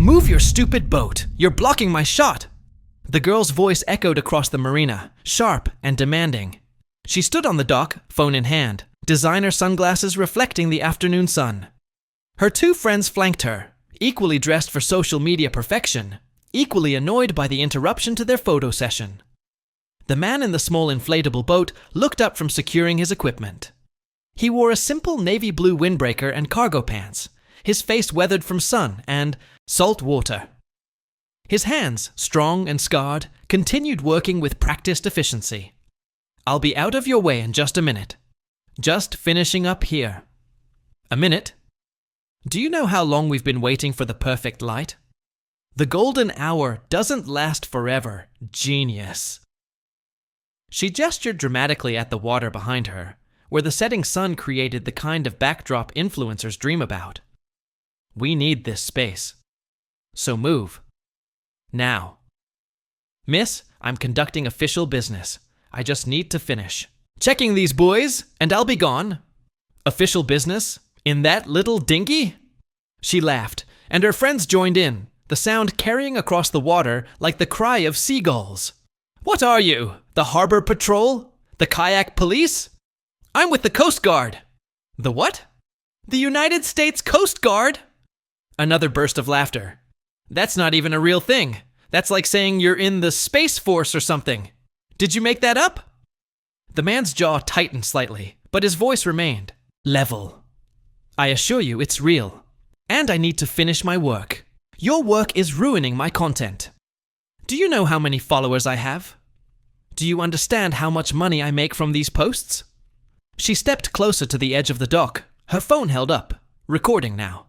Move your stupid boat! You're blocking my shot! The girl's voice echoed across the marina, sharp and demanding. She stood on the dock, phone in hand, designer sunglasses reflecting the afternoon sun. Her two friends flanked her, equally dressed for social media perfection, equally annoyed by the interruption to their photo session. The man in the small inflatable boat looked up from securing his equipment. He wore a simple navy blue windbreaker and cargo pants, his face weathered from sun and salt water. His hands, strong and scarred, continued working with practiced efficiency. I'll be out of your way in just a minute. Just finishing up here. A minute? Do you know how long we've been waiting for the perfect light? The golden hour doesn't last forever, genius. She gestured dramatically at the water behind her, where the setting sun created the kind of backdrop influencers dream about. We need this space. So move. Now. Miss, I'm conducting official business. I just need to finish. Checking these buoys, and I'll be gone. Official business? In that little dinghy? She laughed, and her friends joined in, the sound carrying across the water like the cry of seagulls. What are you? The harbor patrol? The kayak police? I'm with the Coast Guard. The what? The United States Coast Guard? Another burst of laughter. That's not even a real thing. That's like saying you're in the Space Force or something. Did you make that up? The man's jaw tightened slightly, but his voice remained level. I assure you it's real. And I need to finish my work. Your work is ruining my content. Do you know how many followers I have? Do you understand how much money I make from these posts? She stepped closer to the edge of the dock, her phone held up, recording now.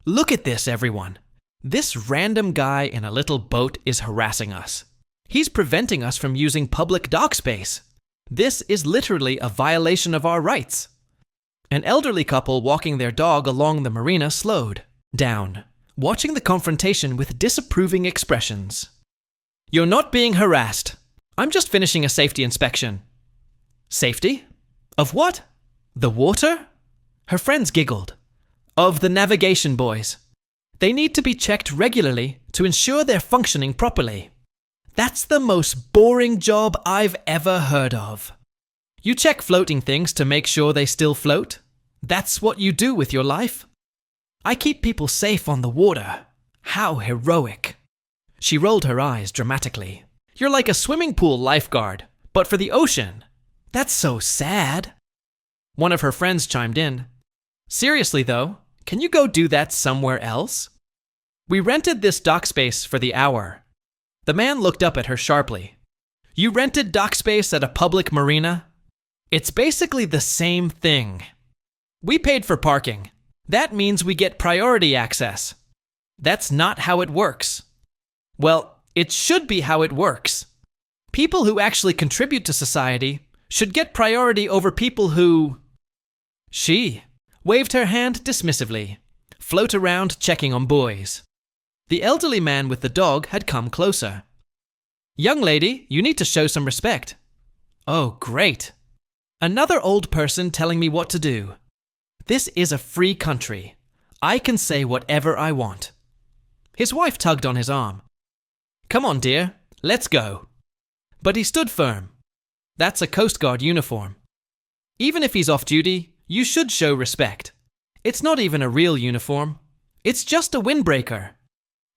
Look at this, everyone. This random guy in a little boat is harassing us. He's preventing us from using public dock space. This is literally a violation of our rights. An elderly couple walking their dog along the marina slowed down, watching the confrontation with disapproving expressions. You're not being harassed. I'm just finishing a safety inspection. Safety? Of what? The water? Her friends giggled. Of the navigation buoys. They need to be checked regularly to ensure they're functioning properly. That's the most boring job I've ever heard of. You check floating things to make sure they still float. That's what you do with your life. I keep people safe on the water. How heroic. She rolled her eyes dramatically. You're like a swimming pool lifeguard, but for the ocean. That's so sad. One of her friends chimed in. Seriously though, can you go do that somewhere else? We rented this dock space for the hour. The man looked up at her sharply. You rented dock space at a public marina? It's basically the same thing. We paid for parking. That means we get priority access. That's not how it works. Well, it should be how it works. People who actually contribute to society should get priority over people who... She waved her hand dismissively, float around checking on buoys. The elderly man with the dog had come closer. Young lady, you need to show some respect. Oh, great. Another old person telling me what to do. This is a free country. I can say whatever I want. His wife tugged on his arm. Come on, dear, let's go. But he stood firm. That's a Coast Guard uniform. Even if he's off duty, you should show respect. It's not even a real uniform. It's just a windbreaker.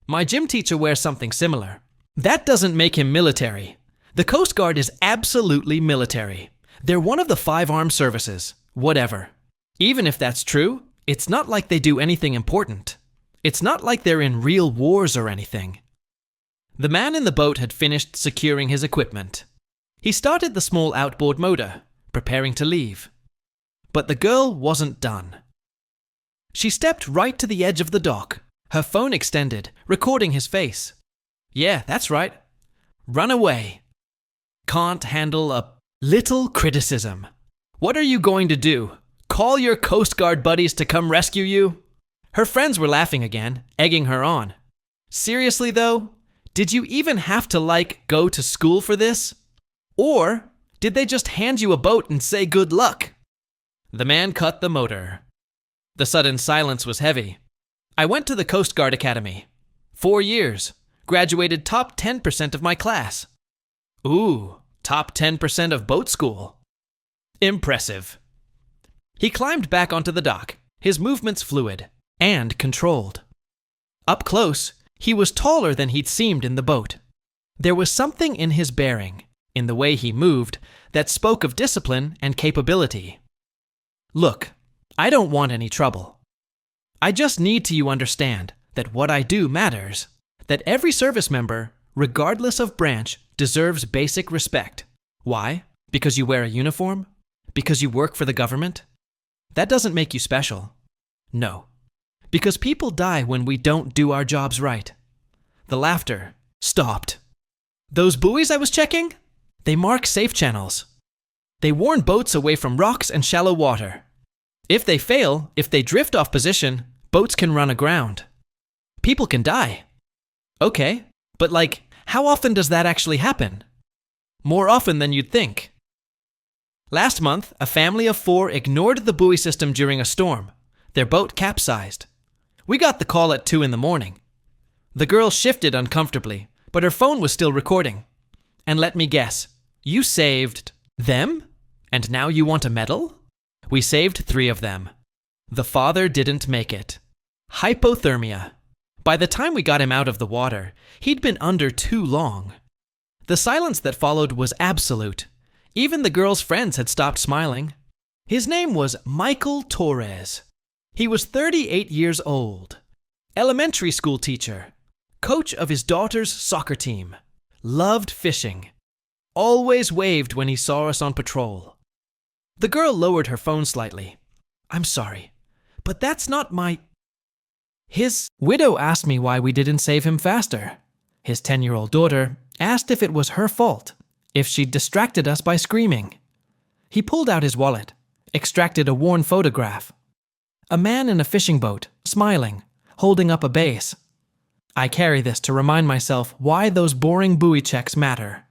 My gym teacher wears something similar. That doesn't make him military. The Coast Guard is absolutely military. They're one of the 5 armed services. Whatever. Even if that's true, it's not like they do anything important. It's not like they're in real wars or anything. The man in the boat had finished securing his equipment. He started the small outboard motor, preparing to leave. But the girl wasn't done. She stepped right to the edge of the dock, her phone extended, recording his face. Yeah, that's right. Run away. Can't handle a little criticism. What are you going to do? Call your Coast Guard buddies to come rescue you? Her friends were laughing again, egging her on. Seriously though, did you even have to go to school for this? Or did they just hand you a boat and say good luck? The man cut the motor. The sudden silence was heavy. I went to the Coast Guard Academy. 4 years. Graduated top 10% of my class. Ooh, top 10% of boat school. Impressive. He climbed back onto the dock, his movements fluid and controlled. Up close, he was taller than he'd seemed in the boat. There was something in his bearing, in the way he moved, that spoke of discipline and capability. Look, I don't want any trouble. I just need you to understand that what I do matters, that every service member, regardless of branch, deserves basic respect. Why? Because you wear a uniform? Because you work for the government? That doesn't make you special. No. Because people die when we don't do our jobs right. The laughter stopped. Those buoys I was checking? They mark safe channels. They warn boats away from rocks and shallow water. If they fail, if they drift off position, boats can run aground. People can die. Okay, but how often does that actually happen? More often than you'd think. Last month, a family of 4 ignored the buoy system during a storm. Their boat capsized. We got the call at 2 in the morning. The girl shifted uncomfortably, but her phone was still recording. And let me guess, you saved them? And now you want a medal? We saved 3 of them. The father didn't make it. Hypothermia. By the time we got him out of the water, he'd been under too long. The silence that followed was absolute. Even the girl's friends had stopped smiling. His name was Michael Torres. He was 38 years old. Elementary school teacher. Coach of his daughter's soccer team. Loved fishing. Always waved when he saw us on patrol. The girl lowered her phone slightly. I'm sorry, but that's not my... His widow asked me why we didn't save him faster. His 10-year-old daughter asked if it was her fault, if she'd distracted us by screaming. He pulled out his wallet, extracted a worn photograph. A man in a fishing boat, smiling, holding up a base. I carry this to remind myself why those boring buoy checks matter.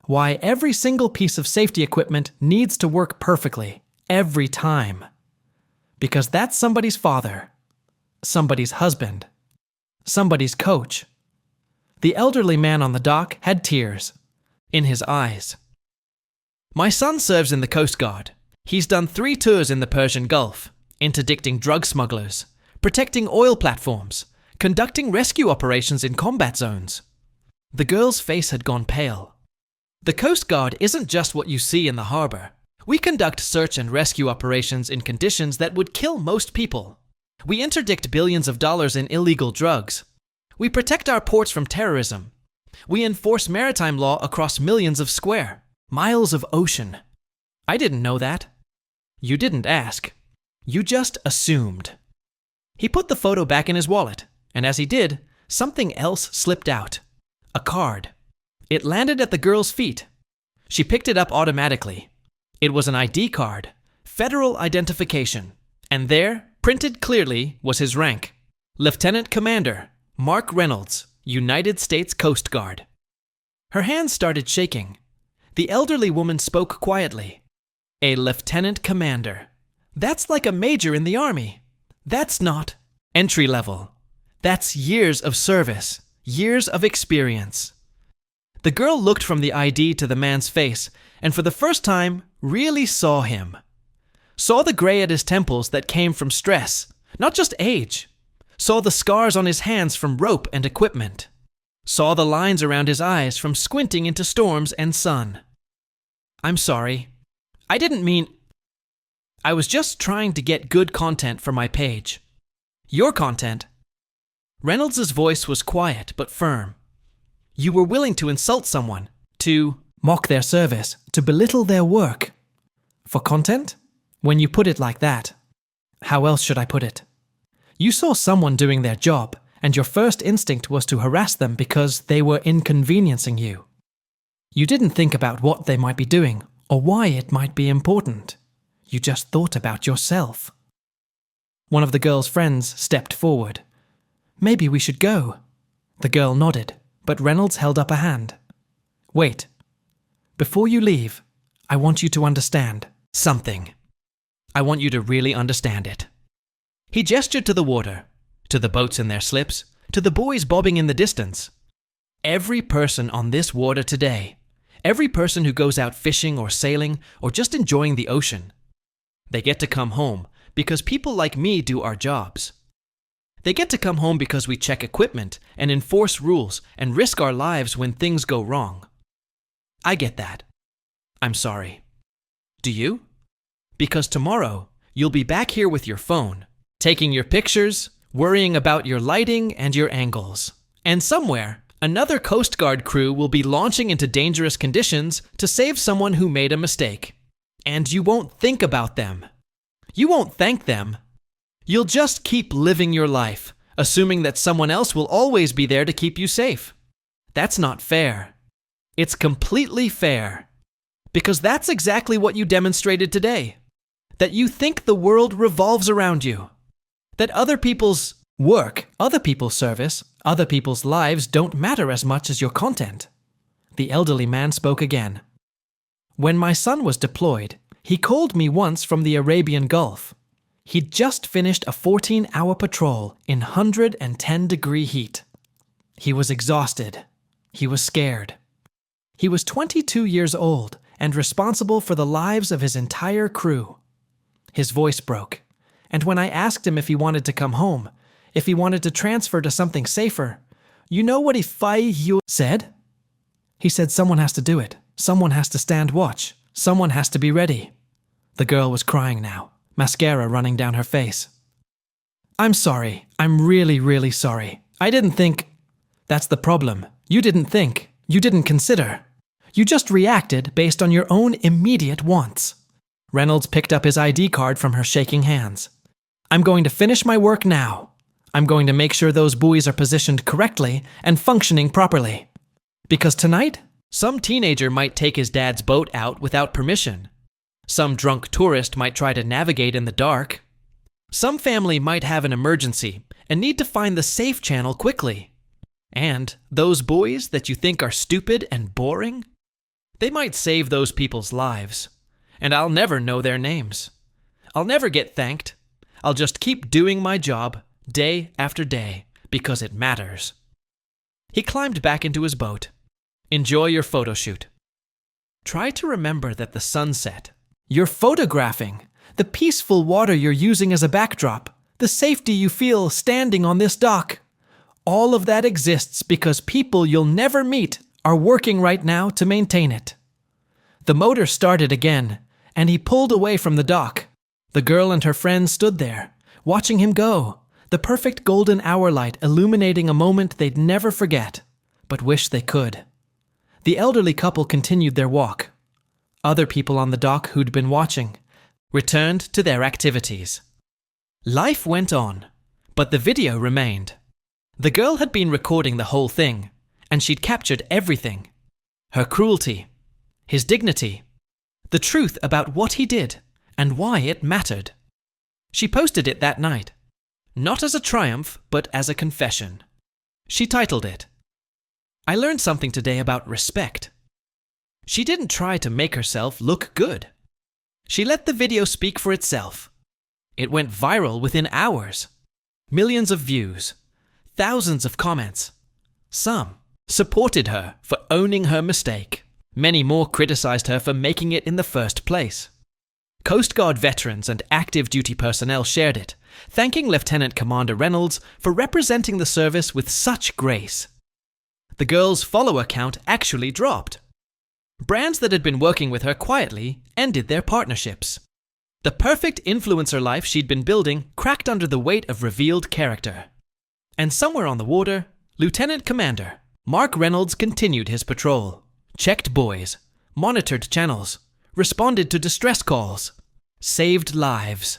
Why every single piece of safety equipment needs to work perfectly, every time. Because that's somebody's father, somebody's husband, somebody's coach. The elderly man on the dock had tears in his eyes. My son serves in the Coast Guard. He's done 3 tours in the Persian Gulf, interdicting drug smugglers, protecting oil platforms, conducting rescue operations in combat zones. The girl's face had gone pale. The Coast Guard isn't just what you see in the harbor. We conduct search and rescue operations in conditions that would kill most people. We interdict billions of dollars in illegal drugs. We protect our ports from terrorism. We enforce maritime law across millions of square miles of ocean. I didn't know that. You didn't ask. You just assumed. He put the photo back in his wallet, and as he did, something else slipped out. A card. It landed at the girl's feet. She picked it up automatically. It was an ID card, federal identification, and there, printed clearly, was his rank. Lieutenant Commander, Mark Reynolds, United States Coast Guard. Her hands started shaking. The elderly woman spoke quietly. A lieutenant commander. That's like a major in the army. That's not entry level. That's years of service, years of experience. The girl looked from the ID to the man's face, and for the first time, really saw him. Saw the gray at his temples that came from stress, not just age. Saw the scars on his hands from rope and equipment. Saw the lines around his eyes from squinting into storms and sun. I'm sorry. I didn't mean... I was just trying to get good content for my page. Your content. Reynolds' voice was quiet but firm. You were willing to insult someone, to mock their service, to belittle their work. For content? When you put it like that, how else should I put it? You saw someone doing their job, and your first instinct was to harass them because they were inconveniencing you. You didn't think about what they might be doing, or why it might be important. You just thought about yourself. One of the girl's friends stepped forward. Maybe we should go. The girl nodded, but Reynolds held up a hand. Wait. Before you leave, I want you to understand something. I want you to really understand it. He gestured to the water, to the boats in their slips, to the buoys bobbing in the distance. Every person on this water today, every person who goes out fishing or sailing or just enjoying the ocean, they get to come home because people like me do our jobs. They get to come home because we check equipment and enforce rules and risk our lives when things go wrong. I get that. I'm sorry. Do you? Because tomorrow, you'll be back here with your phone, taking your pictures, worrying about your lighting and your angles. And somewhere, another Coast Guard crew will be launching into dangerous conditions to save someone who made a mistake. And you won't think about them. You won't thank them. You'll just keep living your life, assuming that someone else will always be there to keep you safe. That's not fair. It's completely fair. Because that's exactly what you demonstrated today. That you think the world revolves around you. That other people's work, other people's service, other people's lives don't matter as much as your content. The elderly man spoke again. When my son was deployed, he called me once from the Arabian Gulf. He'd just finished a 14-hour patrol in 110-degree heat. He was exhausted. He was scared. He was 22 years old and responsible for the lives of his entire crew. His voice broke, and when I asked him if he wanted to come home, if he wanted to transfer to something safer, you know what he said? He said someone has to do it. Someone has to stand watch. Someone has to be ready. The girl was crying now, mascara running down her face. I'm sorry. I'm really, really sorry. I didn't think. That's the problem. You didn't think. You didn't consider. You just reacted based on your own immediate wants. Reynolds picked up his ID card from her shaking hands. I'm going to finish my work now. I'm going to make sure those buoys are positioned correctly and functioning properly. Because tonight, some teenager might take his dad's boat out without permission. Some drunk tourist might try to navigate in the dark. Some family might have an emergency and need to find the safe channel quickly. And those buoys that you think are stupid and boring, they might save those people's lives. And I'll never know their names. I'll never get thanked. I'll just keep doing my job day after day because it matters. He climbed back into his boat. Enjoy your photo shoot. Try to remember that the sunset, you're photographing, the peaceful water you're using as a backdrop, the safety you feel standing on this dock. All of that exists because people you'll never meet are working right now to maintain it. The motor started again, and he pulled away from the dock. The girl and her friend stood there, watching him go, the perfect golden hour light illuminating a moment they'd never forget, but wish they could. The elderly couple continued their walk. Other people on the dock who'd been watching returned to their activities. Life went on, but the video remained. The girl had been recording the whole thing, and she'd captured everything. Her cruelty, his dignity, the truth about what he did and why it mattered. She posted it that night, not as a triumph, but as a confession. She titled it, I learned something today about respect. She didn't try to make herself look good. She let the video speak for itself. It went viral within hours. Millions of views, thousands of comments. Some supported her for owning her mistake. Many more criticized her for making it in the first place. Coast Guard veterans and active duty personnel shared it, thanking Lieutenant Commander Reynolds for representing the service with such grace. The girl's follower count actually dropped. Brands that had been working with her quietly ended their partnerships. The perfect influencer life she'd been building cracked under the weight of revealed character. And somewhere on the water, Lieutenant Commander Mark Reynolds continued his patrol, checked buoys, monitored channels, responded to distress calls, saved lives.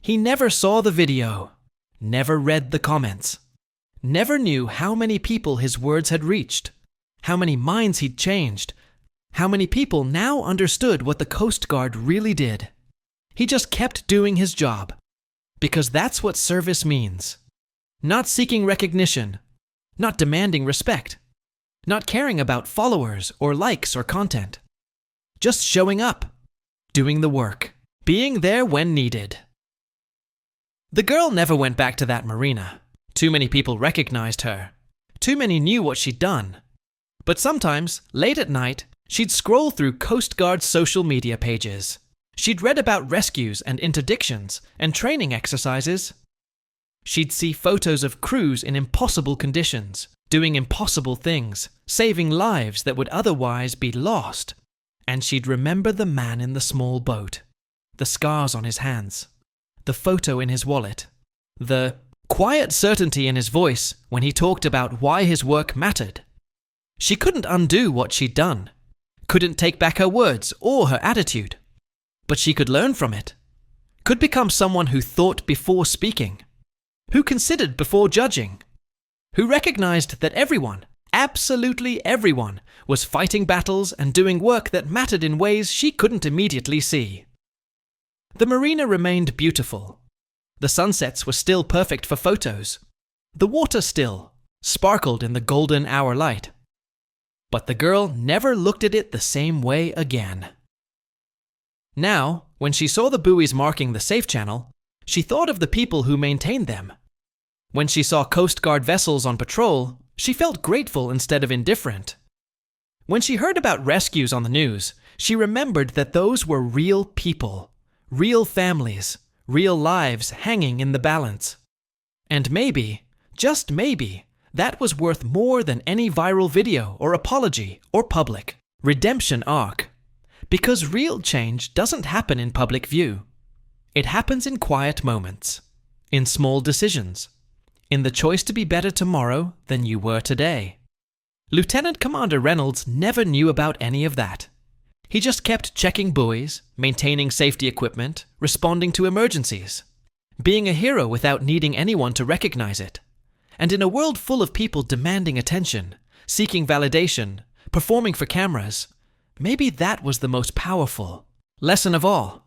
He never saw the video, never read the comments, never knew how many people his words had reached, how many minds he'd changed, how many people now understood what the Coast Guard really did. He just kept doing his job, because that's what service means. Not seeking recognition, not demanding respect, not caring about followers or likes or content. Just showing up, doing the work, being there when needed. The girl never went back to that marina, Too many people recognized her. Too many knew what she'd done. But sometimes, late at night, she'd scroll through Coast Guard social media pages. She'd read about rescues and interdictions and training exercises. She'd see photos of crews in impossible conditions, doing impossible things, saving lives that would otherwise be lost. And she'd remember the man in the small boat, the scars on his hands, the photo in his wallet, the quiet certainty in his voice when he talked about why his work mattered. She couldn't undo what she'd done, couldn't take back her words or her attitude, but she could learn from it, could become someone who thought before speaking, who considered before judging, who recognized that everyone, absolutely everyone, was fighting battles and doing work that mattered in ways she couldn't immediately see. The marina remained beautiful. The sunsets were still perfect for photos. The water still sparkled in the golden hour light. But the girl never looked at it the same way again. Now, when she saw the buoys marking the safe channel, she thought of the people who maintained them. When she saw Coast Guard vessels on patrol, she felt grateful instead of indifferent. When she heard about rescues on the news, she remembered that those were real people, real families, real lives hanging in the balance. And maybe, just maybe, that was worth more than any viral video or apology or public redemption arc. Because real change doesn't happen in public view. It happens in quiet moments, in small decisions, in the choice to be better tomorrow than you were today. Lieutenant Commander Reynolds never knew about any of that. He just kept checking buoys, maintaining safety equipment, responding to emergencies, being a hero without needing anyone to recognize it. And in a world full of people demanding attention, seeking validation, performing for cameras, maybe that was the most powerful lesson of all.